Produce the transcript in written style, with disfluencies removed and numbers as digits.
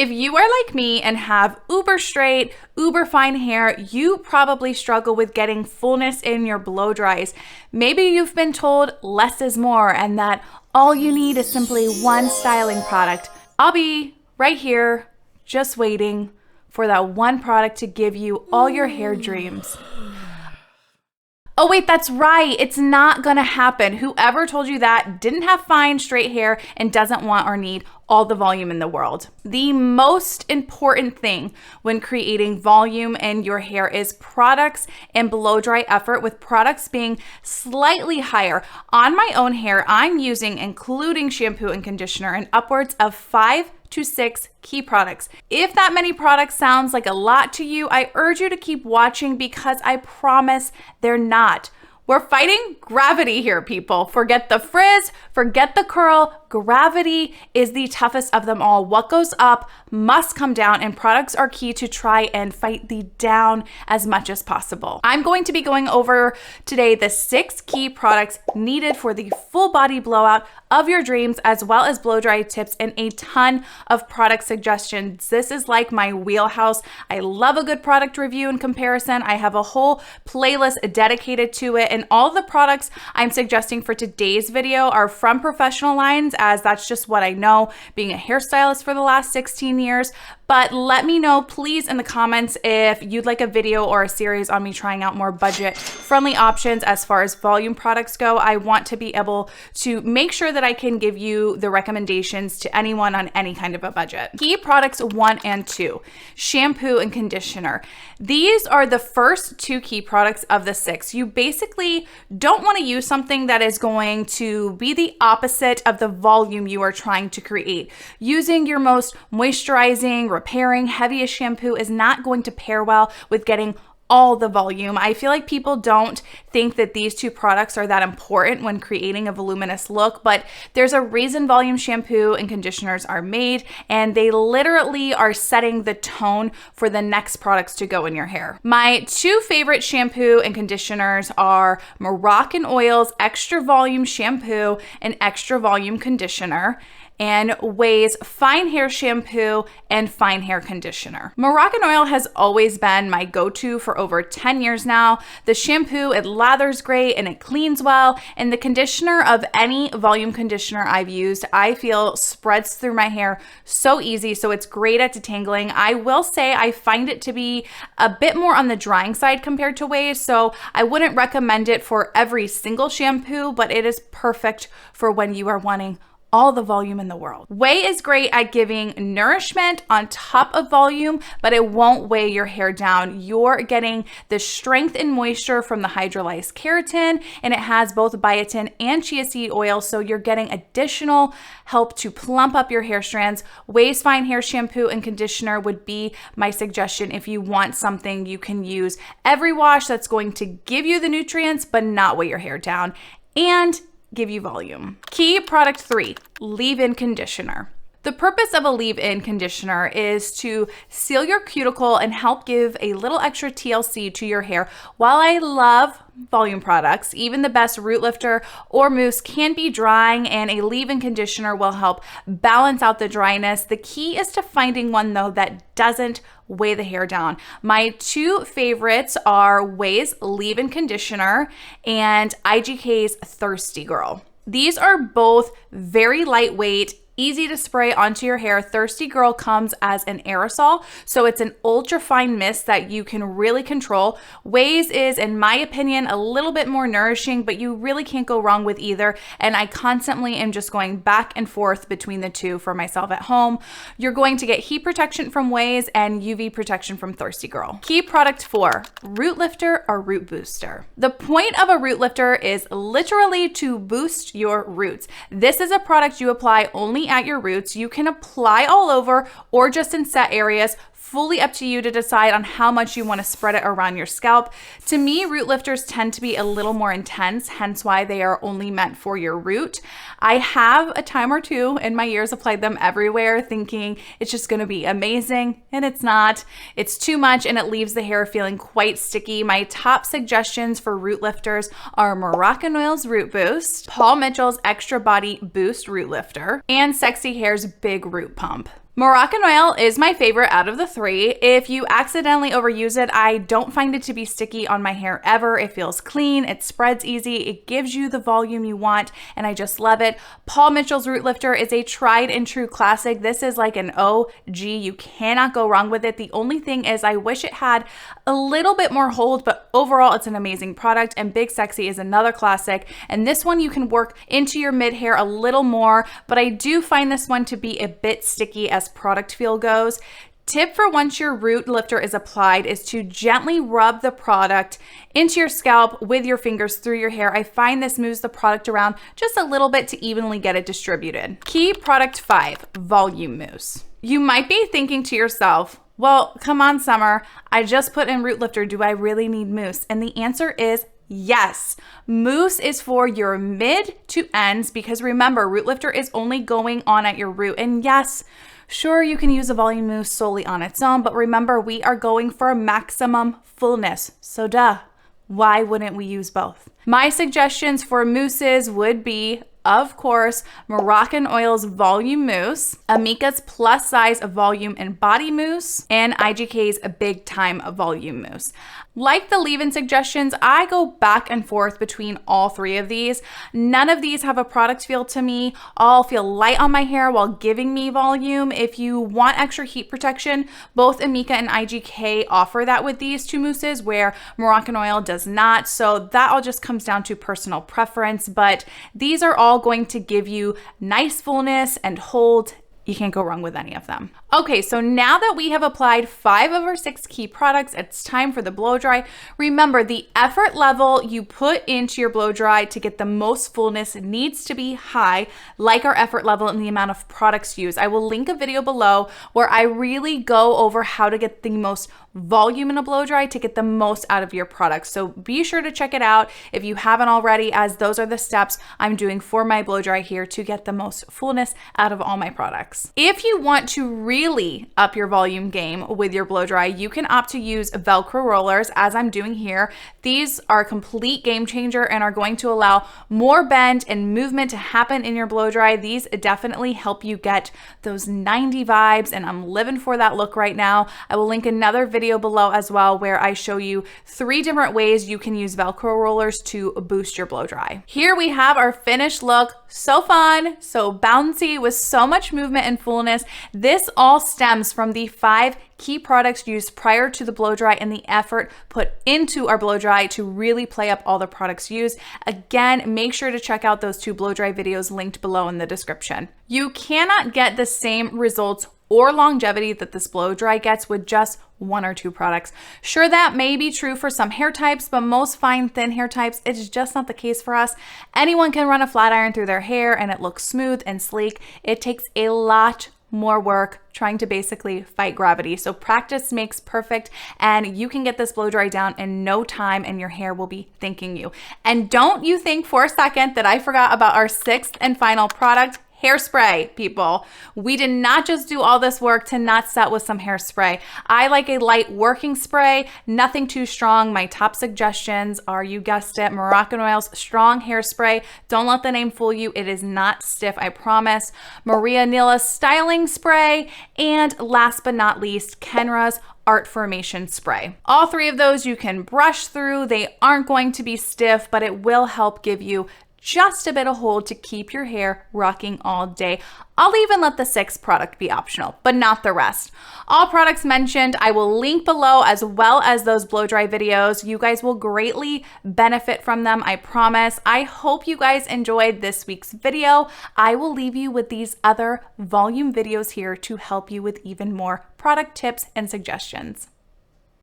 If you are like me and have uber straight, uber fine hair, you probably struggle with getting fullness in your blow dries. Maybe you've been told less is more and that all you need is simply one styling product. I'll be right here just waiting for that one product to give you all your hair dreams. Oh wait, that's right. It's not gonna happen. Whoever told you that didn't have fine, straight hair and doesn't want or need all the volume in the world. The most important thing when creating volume in your hair is products and blow dry effort, with products being slightly higher. On my own hair, I'm using, including shampoo and conditioner, and upwards of 5 to 6 key products. If that many products sounds like a lot to you, I urge you to keep watching because I promise they're not. We're fighting gravity here, people. Forget the frizz, forget the curl. Gravity is the toughest of them all. What goes up must come down, and products are key to try and fight the down as much as possible. I'm going to be going over today the 6 key products needed for the full body blowout of your dreams, as well as blow dry tips and a ton of product suggestions. This is like my wheelhouse. I love a good product review and comparison. I have a whole playlist dedicated to it, and all the products I'm suggesting for today's video are from professional lines, as that's just what I know, being a hairstylist for the last 16 years. But let me know, please, in the comments if you'd like a video or a series on me trying out more budget-friendly options as far as volume products go. I want to be able to make sure that I can give you the recommendations to anyone on any kind of a budget. Key products 1 and 2, shampoo and conditioner. These are the first 2 key products of the 6. You basically don't want to use something that is going to be the opposite of the volume you are trying to create. Using your most moisturizing, repairing, heaviest shampoo is not going to pair well with getting all the volume. I feel like people don't think that these 2 products are that important when creating a voluminous look, but there's a reason volume shampoo and conditioners are made, and they literally are setting the tone for the next products to go in your hair. My 2 favorite shampoo and conditioners are Moroccan Oil's Extra Volume Shampoo and Extra Volume Conditioner, and Ouai's Fine Hair Shampoo and Fine Hair Conditioner. Moroccan Oil has always been my go-to for over 10 years now. The shampoo, it lathers great and it cleans well, and the conditioner of any volume conditioner I've used, I feel spreads through my hair so easy, so it's great at detangling. I will say I find it to be a bit more on the drying side compared to Ouai's, so I wouldn't recommend it for every single shampoo, but it is perfect for when you are wanting all the volume in the world. Ouai is great at giving nourishment on top of volume, but it won't weigh your hair down. You're getting the strength and moisture from the hydrolyzed keratin, and it has both biotin and chia seed oil, so you're getting additional help to plump up your hair strands. Ouai's Fine Hair Shampoo and Conditioner would be my suggestion if you want something you can use every wash that's going to give you the nutrients but not weigh your hair down and give you volume. Key product 3, leave-in conditioner. The purpose of a leave-in conditioner is to seal your cuticle and help give a little extra TLC to your hair. While I love volume products, even the best root lifter or mousse can be drying, and a leave-in conditioner will help balance out the dryness. The key is to finding one though that doesn't weigh the hair down. My 2 favorites are Ouai's leave-in conditioner and IGK's Thirsty Girl. These are both very lightweight, easy to spray onto your hair. Thirsty Girl comes as an aerosol, so it's an ultra fine mist that you can really control. Ouai's is, in my opinion, a little bit more nourishing, but you really can't go wrong with either, and I constantly am just going back and forth between the 2 for myself at home. You're going to get heat protection from Ouai's and UV protection from Thirsty Girl. Key product 4, root lifter or root booster. The point of a root lifter is literally to boost your roots. This is a product you apply only at your roots. You can apply all over or just in set areas. Fully up to you to decide on how much you want to spread it around your scalp. To me, root lifters tend to be a little more intense, hence why they are only meant for your root. I have a time or 2 in my years applied them everywhere thinking it's just going to be amazing, and it's not. It's too much and it leaves the hair feeling quite sticky. My top suggestions for root lifters are Moroccan Oil's Root Boost, Paul Mitchell's Extra Body Boost Root Lifter, and Sexy Hair's Big Root Pump. Moroccan oil is my favorite out of the three. If you accidentally overuse it, I don't find it to be sticky on my hair ever. It feels clean, it spreads easy, it gives you the volume you want, and I just love it. Paul Mitchell's Root Lifter is a tried and true classic. This is like an OG. You cannot go wrong with it. The only thing is I wish it had a little bit more hold, but overall it's an amazing product. And Big Sexy is another classic, and this one you can work into your mid hair a little more, but I do find this one to be a bit sticky as product feel goes. Tip for once your root lifter is applied is to gently rub the product into your scalp with your fingers through your hair. I find this moves the product around just a little bit to evenly get it distributed. Key product 5, volume mousse. You might be thinking to yourself, well, come on, Summer, I just put in root lifter. Do I really need mousse? And the answer is yes. Mousse is for your mid to ends because remember, root lifter is only going on at your root. And yes, sure, you can use a volume mousse solely on its own, but remember, we are going for maximum fullness. So why wouldn't we use both? My suggestions for mousses would be, of course, Moroccan Oil's Volume Mousse, Amika's Plus Size Volume and Body Mousse, and IGK's Big Time Volume Mousse. Like the leave-in suggestions, I go back and forth between all three of these. None of these have a product feel to me. All feel light on my hair while giving me volume. If you want extra heat protection, both Amika and IGK offer that with these two mousses where Moroccan Oil does not. So that all just comes down to personal preference, but these are all going to give you nice fullness and hold. You can't go wrong with any of them. Okay, so now that we have applied 5 of our 6 key products, it's time for the blow dry. Remember, the effort level you put into your blow dry to get the most fullness needs to be high, like our effort level and the amount of products used. I will link a video below where I really go over how to get the most volume in a blow dry to get the most out of your products. So be sure to check it out if you haven't already, as those are the steps I'm doing for my blow dry here to get the most fullness out of all my products. If you want to really up your volume game with your blow dry, you can opt to use Velcro rollers, as I'm doing here. These are a complete game changer and are going to allow more bend and movement to happen in your blow dry. These definitely help you get those 90 vibes, and I'm living for that look right now. I will link another video below as well where I show you 3 different ways you can use Velcro rollers to boost your blow dry. Here we have our finished look. So fun, so bouncy, with so much movement and fullness. This all stems from the 5 key products used prior to the blow dry and the effort put into our blow dry to really play up all the products used. Again, make sure to check out those 2 blow dry videos linked below in the description. You cannot get the same results or longevity that this blow dry gets with just 1 or 2 products. Sure, that may be true for some hair types, but most fine, thin hair types, it's just not the case for us. Anyone can run a flat iron through their hair and it looks smooth and sleek. It takes a lot more work trying to basically fight gravity. So practice makes perfect, and you can get this blow dry down in no time and your hair will be thanking you. And don't you think for a second that I forgot about our 6th and final product, hairspray, people. We did not just do all this work to not set with some hairspray. I like a light working spray, nothing too strong. My top suggestions are, you guessed it, Moroccan Oil's strong hairspray. Don't let the name fool you. It is not stiff, I promise. Maria Nila's styling spray, and last but not least, Kenra's Art Formation spray. All 3 of those you can brush through. They aren't going to be stiff, but it will help give you just a bit of hold to keep your hair rocking all day. I'll even let the 6th product be optional, but not the rest. All products mentioned I will link below, as well as those blow dry videos. You guys will greatly benefit from them, I promise. I hope you guys enjoyed this week's video. I will leave you with these other volume videos here to help you with even more product tips and suggestions.